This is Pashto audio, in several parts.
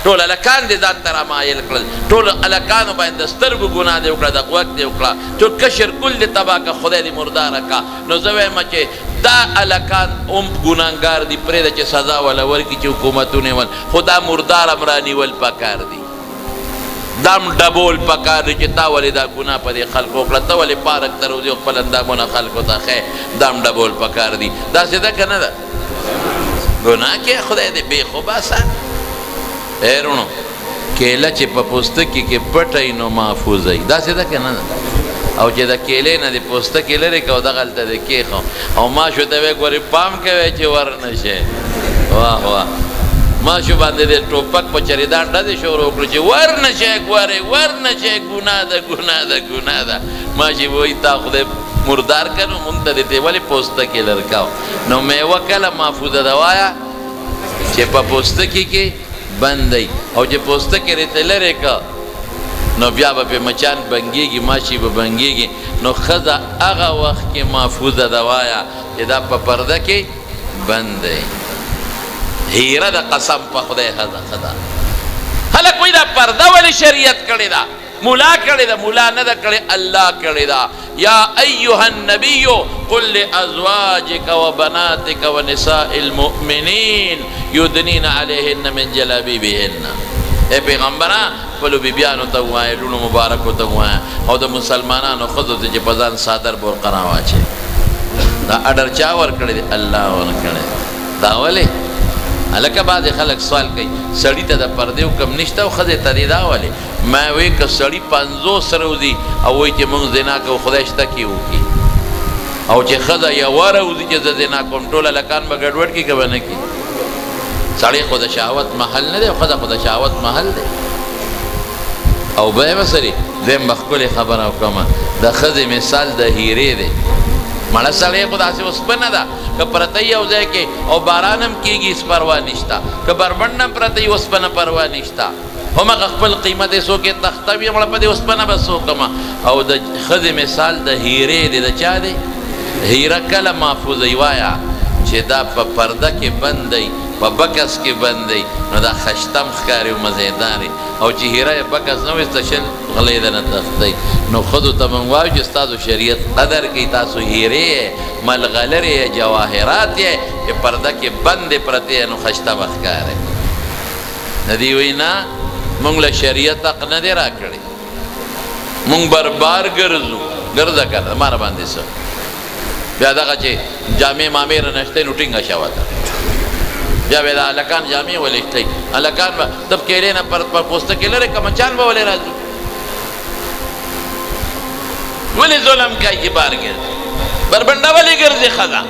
ټول الکان دې ځان ته رامایل کړل ټول الکانو باندې د سترګو ګناه دې وکړه د غوږ دې وکړه چې کشر کل دې تباه که خدای دې مرداره کا نو زه وایم چې دا الکان هم ګناهګار دي پرېږده چې سزا وله ورکړي چې حکومتونه ول خو دا مردار هم رانیول پکار دي دم ډبول پکار دی چې تا ولې دا ګناه په دې خلکو وکړه ته ولې پارک ته روځې او خپل اندامونه خلکو ته ښیې دم ډبول پکار دي داسې ده که نه ده ګناه کې خدای دې بې خو باسه ای رونو کیله چې په پوستکي کې پټی نو محفوظ وي داسې ده که نه ده او چې د کیلې نه دې پوستکي لرې که او دغلته دې کېښو او ماشو ته وی ګورې پام کوی چې ور نه شي واه واه ماشو باندې د ټوپک په چریدا ډزې شروع وکړو چې ور نه شئ ګورئ ور نه شئ ګناه ده ګناه ده ګناه ده ماشي وایي تا خدای مردار که نو مونږ ته دې ته ولې پوستکي لرکاو نو میوه کله محفوظه ده وایه چې په پوستکي کې بند دی او چې پوستکي رېته لرې که نو بیا به پې مچان بنګېږي ماشي به بنګېږي نو ښځه هغه وخت کې محفوظه ده وایه چې دا په پرده کې بند دی هیره د قسم په خدای ښځه هلک وایي دا پرده ولې شریعت کړې ده مولا کړې ده مولا نه ده کړې الله کړې ده یا ایها النبی قل لازواجک وبناتک ونساء المؤمنین یدنین علیهن من جلابیبهن اے پیغمبره خپلو بیبیانو ته ووایه لوڼو مبارکو ته ووایه او د مسلمانانو ښځو ته چې په ځان صادر برقه راواچوي دا اډر چا ورکړی دی الله ورکړی دا ولې هلکه بعضې خلک سوال کوي سړي ته د پردې حکم نشته او ښځې ته دې دا ولې ما وایي که سړي 50 سره وځي او وایي چې موږ زنا کوو خدای شته کې وکړي او چې ښځه یوه راوځي چې زه زنا کوم ټول هلکان به ګډوډ کړي که به نه کړي سړی خو د شهوت محل نه دی او ښځه خو د شهوت محل دی او بیا به سړي دویم به ښکلې خبره وکړمه د ښځې مثال د هیرې دی مړه سړی خو داسې اوسپنه ده که پرته یې یو ځای کې او باران هم کېږي هېڅ پروا نشته که بربنډ هم پرته یي اوسپنه پروا نشته همغه خپل قیمت یې څوک یې تخته وي مړه په دې اوسپنه به څه وکړمه او د ښځې مثال د هیرې دی د چا دی هیره کله محفوظه وي وایه چې دا په پرده کې بند دی په بکس کې بند دی نو دا خشتم ښکاري او مزیدار او چې هیره یې بکس نه وي شل غلی د نه تختی نو ښځو ته موږ وایو چې ستاسو شریعت قدر کوي تاسو هیرې یې ملغلرې یې جواهرات یې چې پرده کې بند دی پرتې نو خشته به ښکاري نه دي وایي نه موږ له شریعت حق نه دی راکړی موږ بربار ګرځو ګرځه که نه ماره باندې څه بیا دغه چې جامې مامې رانشته نو ټینګه شوه ده بیا به د هلکان جامې ولېږتئ هلکان به تب کیلې نه په پوستکې لرې که مچان به ولې راځي ولې ظلم کوي چې بار ګرځي بربنډه ولې ګرځي ښځه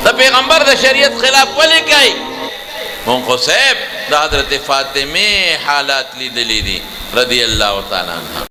د پیغمبر د شریعت خلاف ولې کوي مونږ خو صاحب د حضرت فاطمې حالات لیدلی دي رضی الله تعالی عنها